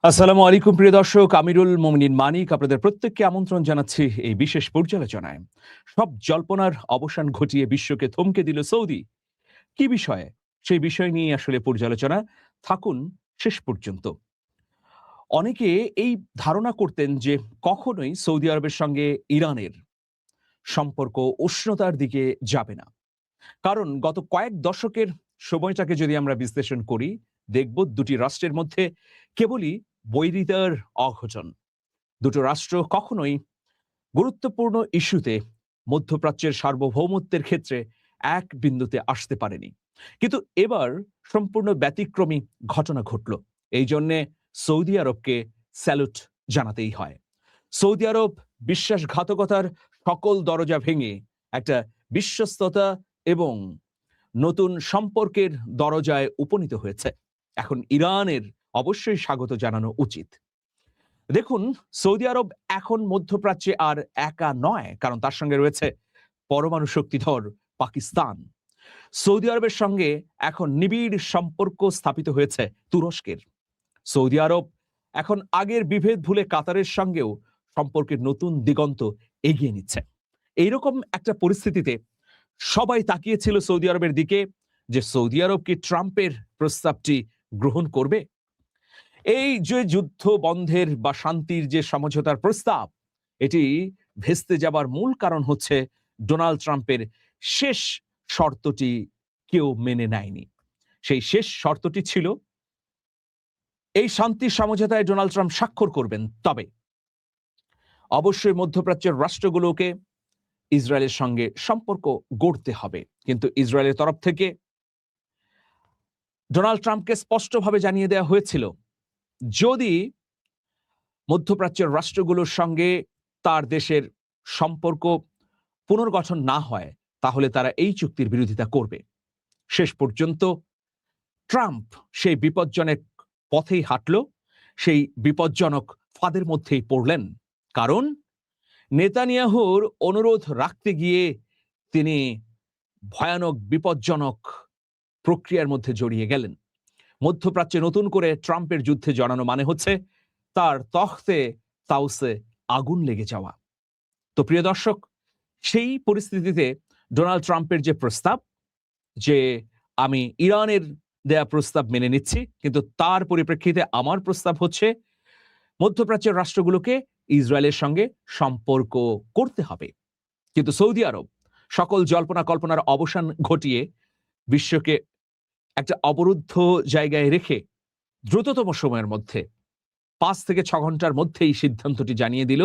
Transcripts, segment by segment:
আসসালামু আলাইকুম প্রিয় দর্শক, আমিরুল মোমিনিন মানিক আপনাদের প্রত্যেককে আমন্ত্রণ জানাচ্ছি এই বিশেষ পর্যালোচনায়। সব জল্পনার অবসান ঘটিয়ে বিশ্বকে থমকে দিল সৌদি। কি বিষয়ে? সেই বিষয় নিয়ে আসলে পর্যালোচনা। থাকুন শেষ পর্যন্ত। অনেকে এই ধারণা করতেন যে কখনোই সৌদি আরবের সঙ্গে ইরানের সম্পর্ক উষ্ণতার দিকে যাবে না। কারণ গত কয়েক দশকের সময়টাকে যদি আমরা বিশ্লেষণ করি, দেখব দুটি রাষ্ট্রের মধ্যে কেবলই বৈরিতার অঘটন। দুটো রাষ্ট্র কখনোই গুরুত্বপূর্ণ ইস্যুতে মধ্যপ্রাচ্যের সার্বভৌমত্বের ক্ষেত্রে এক বিন্দুতে আসতে পারেনি। কিন্তু এবার সম্পূর্ণ ব্যতিক্রমী ঘটনা ঘটল। এই জন্যে সৌদি আরবকে স্যালুট জানাতেই হয়। সৌদি আরব বিশ্বাসঘাতকতার সকল দরজা ভেঙে একটা বিশ্বস্ততা এবং নতুন সম্পর্কের দরজায় উপনীত হয়েছে। এখন ইরানের অবশ্যই স্বাগত জানানো উচিত। দেখুন, সৌদি আরব এখন মধ্যপ্রাচ্যে আর একা নয়, কারণ তার সঙ্গে রয়েছে পরমাণু শক্তিধর পাকিস্তান। সৌদি আরবের সঙ্গে এখন নিবিড় সম্পর্ক স্থাপিত হয়েছে তুরস্কের। সৌদি আরব এখন আগের বিভেদ ভুলে কাতারের সঙ্গেও সম্পর্কের নতুন দিগন্ত এগিয়ে নিচ্ছে। এইরকম একটা পরিস্থিতিতে সবাই তাকিয়েছিল সৌদি আরবের দিকে যে সৌদি আরব কি ট্রাম্পের প্রস্তাবটি গ্রহণ করবে। এই যে যুদ্ধ বন্ধের বা শান্তির যে সমঝোতার প্রস্তাব, এটি ভেস্তে যাবার মূল কারণ হচ্ছে ডোনাল্ড ট্রাম্পের শেষ শর্তটি কেউ মেনে নেয়নি। সেই শেষ শর্তটি ছিল এই শান্তির সমঝোতায় ডোনাল্ড ট্রাম্প স্বাক্ষর করবেন, তবে অবশ্যই মধ্যপ্রাচ্যের রাষ্ট্রগুলোকে ইসরায়েলের সঙ্গে সম্পর্ক গড়তে হবে। কিন্তু ইসরায়েলের তরফ থেকে ডোনাল্ড ট্রাম্পকে স্পষ্টভাবে জানিয়ে দেওয়া হয়েছিল, যদি মধ্যপ্রাচ্যের রাষ্ট্রগুলোর সঙ্গে তার দেশের সম্পর্ক পুনর্গঠন না হয়, তাহলে তারা এই চুক্তির বিরোধিতা করবে। শেষ পর্যন্ত ট্রাম্প সেই বিপজ্জনক পথেই হাঁটল, সেই বিপজ্জনক ফাঁদের মধ্যেই পড়লেন। কারণ নেতানিয়াহুর অনুরোধ রাখতে গিয়ে তিনি ভয়ানক বিপজ্জনক প্রক্রিয়ার মধ্যে জড়িয়ে গেলেন। মধ্যপ্রাচ্যে নতুন করে ট্রাম্পের যুদ্ধে জড়ানো মানে হচ্ছে তার তখতে তাউসে আগুন লেগে যাওয়া। তো প্রিয় দর্শক, সেই পরিস্থিতিতে ডোনাল্ড ট্রাম্পের যে প্রস্তাব যে আমি ইরানের দেয়া প্রস্তাব মেনে নিচ্ছি, কিন্তু তার পরিপ্রেক্ষিতে আমার প্রস্তাব হচ্ছে মধ্যপ্রাচ্যের রাষ্ট্রগুলোকে ইসরায়েলের সঙ্গে সম্পর্ক করতে হবে। কিন্তু সৌদি আরব সকল জল্পনা কল্পনার অবসান ঘটিয়ে বিশ্বকে একটা অবরুদ্ধ জায়গায় রেখে দ্রুততম সময়ের মধ্যে 5 থেকে 6 ঘন্টার মধ্যেই সিদ্ধান্তটি জানিয়ে দিল,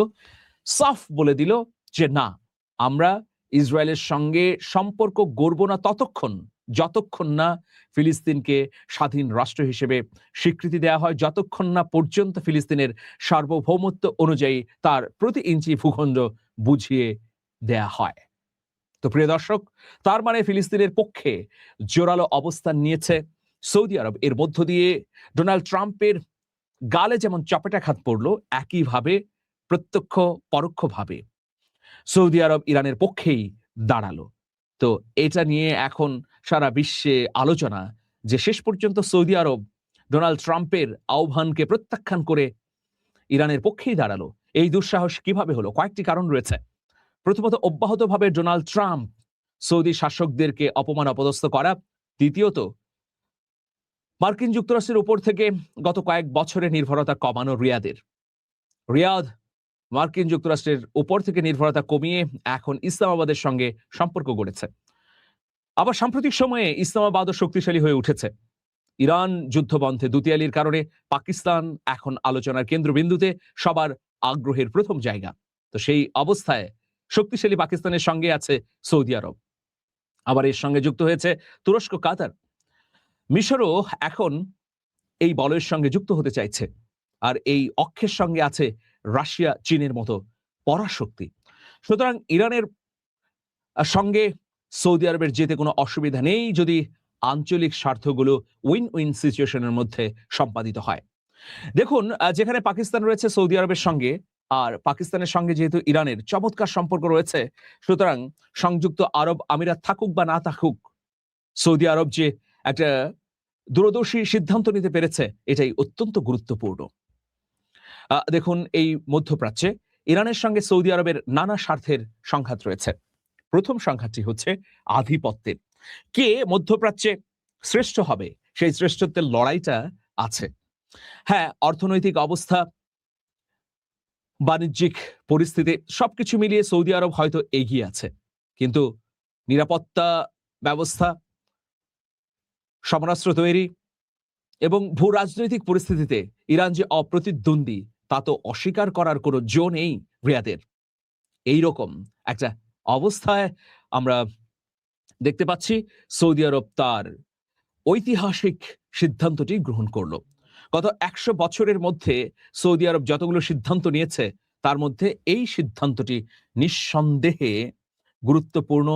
সাফ বলে দিল যে না, আমরা ইসরায়েলের সঙ্গে সম্পর্ক গড়ব না যতক্ষণ না ফিলিস্তিনকে স্বাধীন রাষ্ট্র হিসেবে স্বীকৃতি দেওয়া হয়, যতক্ষণ না পর্যন্ত ফিলিস্তিনের সার্বভৌমত্ব অনুযায়ী তার প্রতি ইঞ্চি ভূখণ্ড বুঝিয়ে দেয়া হয়। তো প্রিয় দর্শক, তার মানে ফিলিস্তিনের পক্ষে জোরালো অবস্থান নিয়েছে সৌদি আরব। এর মধ্য দিয়ে ডোনাল্ড ট্রাম্পের গালে যেমন চপেটাঘাত পড়ল, একইভাবে প্রত্যক্ষ পরোক্ষভাবে সৌদি আরব ইরানের পক্ষেই দাঁড়ালো। তো এটা নিয়ে এখন সারা বিশ্বে আলোচনা যে শেষ পর্যন্ত সৌদি আরব ডোনাল্ড ট্রাম্পের আহ্বানকে প্রত্যাখ্যান করে ইরানের পক্ষেই দাঁড়ালো। এই দুঃসাহস কিভাবে হলো? কয়েকটি কারণ রয়েছে। প্রথমত, অব্যাহতভাবে ডোনাল্ড ট্রাম্প সৌদি শাসকদেরকে অপমান অপদস্থ করা। দ্বিতীয়ত, মার্কিন যুক্তরাষ্ট্রের উপর থেকে গত কয়েক বছরের নির্ভরতা কমানো রিয়াদ মার্কিন যুক্তরাষ্ট্রের উপর থেকে নির্ভরতা কমিয়ে এখন ইসলামাবাদের সঙ্গে সম্পর্ক গড়েছে। আবার সাম্প্রতিক সময়ে ইসলামাবাদও শক্তিশালী হয়ে উঠেছে। ইরান যুদ্ধবন্ধে দুতিয়ালির কারণে পাকিস্তান এখন আলোচনার কেন্দ্রবিন্দুতে, সবার আগ্রহের প্রথম জায়গা। তো সেই অবস্থায় শক্তিশালী পাকিস্তানের সঙ্গে আছে সৌদি আরব, আবার এর সঙ্গে যুক্ত হয়েছে তুরস্ক, কাতার। মিশরও এখন এই বলয়ের সঙ্গে যুক্ত হতে চাইছে। আর এই অক্ষের সঙ্গে আছে রাশিয়া, চীনের মতো পরাশক্তি। সুতরাং ইরানের সঙ্গে সৌদি আরবের যেতে কোনো অসুবিধা নেই, যদি আঞ্চলিক স্বার্থগুলো উইন উইন সিচুয়েশনের মধ্যে সম্পাদিত হয়। দেখুন, যেখানে পাকিস্তান রয়েছে সৌদি আরবের সঙ্গে, আর পাকিস্তানের সঙ্গে যেহেতু ইরানের চমৎকার সম্পর্ক রয়েছে, সুতরাং সংযুক্ত আরব আমিরাত থাকুক বা না থাকুক, সৌদি আরব যে একটা দূরদর্শী সিদ্ধান্ত নিতে পেরেছে, এটাই অত্যন্ত গুরুত্বপূর্ণ। দেখুন, এই মধ্যপ্রাচ্যে ইরানের সঙ্গে সৌদি আরবের নানা স্বার্থের সংঘাত রয়েছে। প্রথম সংঘাতটি হচ্ছে আধিপত্যের। কে মধ্যপ্রাচ্যে শ্রেষ্ঠ হবে, সেই শ্রেষ্ঠত্বের লড়াইটা আছে। হ্যাঁ, অর্থনৈতিক অবস্থা, বাণিজ্যিক পরিস্থিতি সবকিছু মিলিয়ে সৌদি আরব হয়তো এগিয়ে আছে, কিন্তু নিরাপত্তা ব্যবস্থা, সমরাস্ত্র তৈরি এবং ভূ রাজনৈতিক পরিস্থিতিতে ইরান যে অপ্রতিদ্বন্দ্বী তা তো অস্বীকার করার কোনো জো নেই রিয়াদের। এইরকম একটা অবস্থায় আমরা দেখতে পাচ্ছি সৌদি আরব তার ঐতিহাসিক সিদ্ধান্তটি গ্রহণ করলো। গত ১০০ বছরের মধ্যে সৌদি আরব যতগুলো সিদ্ধান্ত নিয়েছে তার মধ্যে এই সিদ্ধান্তটি নিঃসন্দেহে গুরুত্বপূর্ণ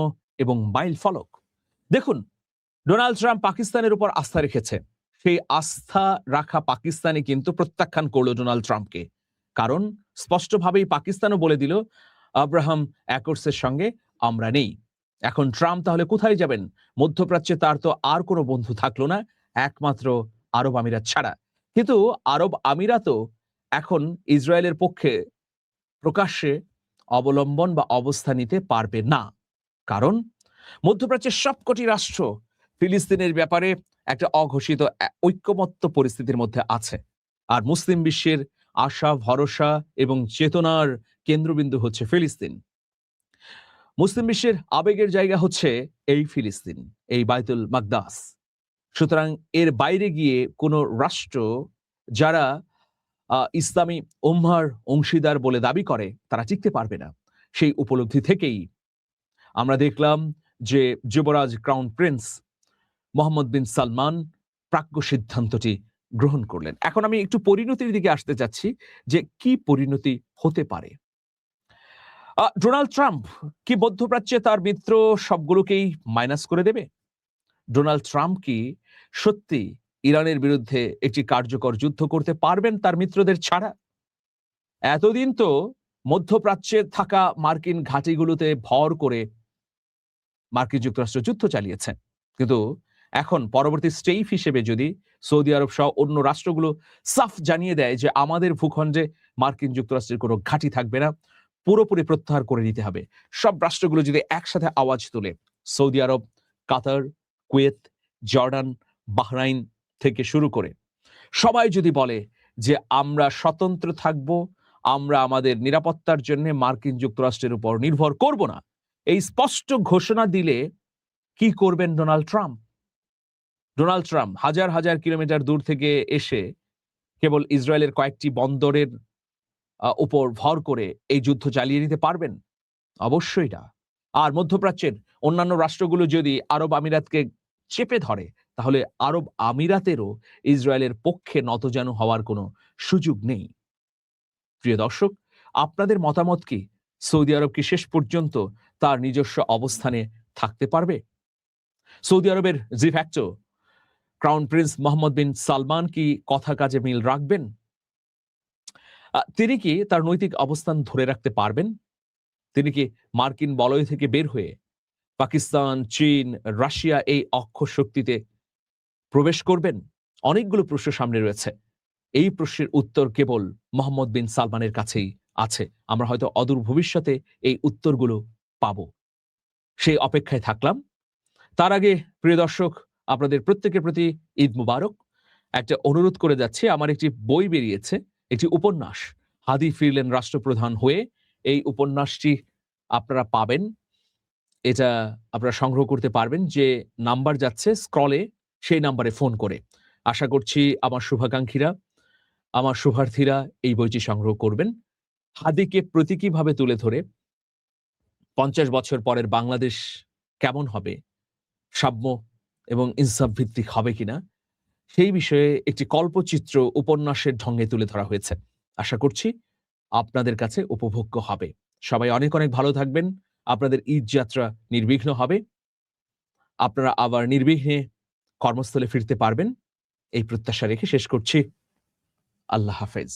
এবং মাইল ফলক। দেখুন, ডোনাল্ড ট্রাম্প পাকিস্তানের উপর আস্থা রেখেছে। সেই আস্থা রাখা পাকিস্তানি কিন্তু প্রত্যাখ্যান করলো ডোনাল্ড ট্রাম্পকে, কারণ স্পষ্টভাবেই পাকিস্তানও বলে দিল আব্রাহাম অ্যাকর্ডসের সঙ্গে আমরা নেই। এখন ট্রাম্প তাহলে কোথায় যাবেন? মধ্যপ্রাচ্যে তার তো আর কোনো বন্ধু থাকলো না, একমাত্র আরব আমিরাত ছাড়া। কিন্তু আরব আমিরাতও এখন ইসরায়েলের পক্ষে প্রকাশ্যে অবলম্বন বা অবস্থা নিতে পারবে না, কারণ মধ্যপ্রাচ্যের সবকটি রাষ্ট্র ফিলিস্তিনের ব্যাপারে একটা অঘোষিত ঐক্যমত্য পরিস্থিতির মধ্যে আছে। আর মুসলিম বিশ্বের আশা, ভরসা এবং চেতনার কেন্দ্রবিন্দু হচ্ছে ফিলিস্তিন। মুসলিম বিশ্বের আবেগের জায়গা হচ্ছে এই ফিলিস্তিন, এই বাইতুল মাকদাস। সুতরাং এর বাইরে গিয়ে কোনো রাষ্ট্র যারা ইসলামী উম্মার অংশীদার বলে দাবি করে তারা টিকতে পারবে না। সেই উপলব্ধি থেকেই আমরা দেখলাম যে যুবরাজ ক্রাউন প্রিন্স মোহাম্মদ বিন সালমান প্রাজ্ঞ সিদ্ধান্তটি গ্রহণ করলেন। এখন আমি একটু পরিণতির দিকে আসতে চাচ্ছি যে কি পরিণতি হতে পারে। ডোনাল্ড ট্রাম্প কি মধ্যপ্রাচ্যে তার মিত্র সবগুলোকেই মাইনাস করে দেবে? ডোনাল্ড ট্রাম্প কি সত্যি ইরানের বিরুদ্ধে একটি কার্যকর যুদ্ধ করতে পারবেন তার মিত্রদের ছাড়া? এতদিন তো মধ্যপ্রাচ্যে থাকা মার্কিন ঘাঁটিগুলোতে ভর করে মার্কিন যুক্তরাষ্ট্র যুদ্ধ চালিয়েছে, কিন্তু এখন পরবর্তী স্টেপ হিসেবে যদি সৌদি আরব সহ অন্য রাষ্ট্রগুলো সাফ জানিয়ে দেয় যে আমাদের ভূখণ্ডে মার্কিন যুক্তরাষ্ট্রের কোনো ঘাঁটি থাকবে না, পুরোপুরি প্রত্যাহার করে নিতে হবে, সব রাষ্ট্রগুলো যদি একসাথে আওয়াজ তোলে, সৌদি আরব, কাতার, কুয়েত, জর্ডান, বাহরাইন থেকে শুরু করে সবাই যদি বলে যে আমরা স্বতন্ত্র থাকব, আমরা আমাদের নিরাপত্তার জন্য মার্কিন যুক্তরাষ্ট্রের উপর নির্ভর করব না, এই স্পষ্ট ঘোষণা দিলে কি করবেন ডোনাল্ড ট্রাম্প? ডোনাল্ড ট্রাম্প হাজার হাজার কিলোমিটার দূর থেকে এসে কেবল ইসরায়েলের কয়েকটি বন্দরের উপর ভর করে এই যুদ্ধ চালিয়ে নিতে পারবেন? অবশ্যই না। আর মধ্যপ্রাচ্যের অন্যান্য রাষ্ট্রগুলো যদি আরব আমিরাতকে চেপে ধরে, তাহলে আরব আমিরাতেরও ইসরায়েলের পক্ষে নতজানু হওয়ার কোনো সুযোগ নেই। প্রিয় দর্শক, আপনাদের মতামত কি? সৌদি আরব কি শেষ পর্যন্ত তার নিজস্ব অবস্থানে থাকতে পারবে? সৌদি আরবের জি ফ্যাক্টো ক্রাউন প্রিন্স মোহাম্মদ বিন সালমান কি কথা কাজে মিল রাখবেন? তিনি কি তার নৈতিক অবস্থান ধরে রাখতে পারবেন? তিনি কি মার্কিন বলয় থেকে বের হয়ে পাকিস্তান, চীন, রাশিয়া এই অক্ষ শক্তিতে প্রবেশ করবেন? অনেকগুলো প্রশ্ন সামনে রয়েছে। এই প্রশ্নের উত্তর কেবল মোহাম্মদ বিন সালমানের কাছেই আছে। আমরা হয়তো অদূর ভবিষ্যতে এই উত্তরগুলো পাবো, সেই অপেক্ষায় থাকলাম। তার আগে প্রিয় দর্শক, আপনাদের প্রত্যেকের প্রতি ঈদ মুবারক। একটা অনুরোধ করে যাচ্ছি, আমার একটি বই বেরিয়েছে, একটি উপন্যাস, হাদি ফিরলেন রাষ্ট্রপ্রধান হয়ে। এই উপন্যাসটি আপনারা পাবেন, এটা আপনারা সংগ্রহ করতে পারবেন যে নাম্বার যাচ্ছে স্ক্রলে, সেই নাম্বারে ফোন করে। আশা করছি আমার শুভাকাঙ্ক্ষীরা, আমার শুভার্থীরা এই বইটি সংগ্রহ করবেন। হাদিকে প্রতীকীভাবে তুলে ধরে 50 বছর পরের বাংলাদেশ কেমন হবে, সাম্য এবং ইনসাফ ভিত্তিক হবে কিনা, সেই বিষয়ে একটি কল্পচিত্র উপন্যাসের ঢঙ্গে তুলে ধরা হয়েছে। আশা করছি আপনাদের কাছে উপভোগ্য হবে। সবাই অনেক অনেক ভালো থাকবেন। আপনাদের ঈদ যাত্রা নির্বিঘ্ন হবে। আপনারা আবার নির্বিঘ্নে কর্মস্থলে ফিরতে পারবেন, এই প্রত্যাশা রেখে শেষ করছি। আল্লাহ হাফেজ।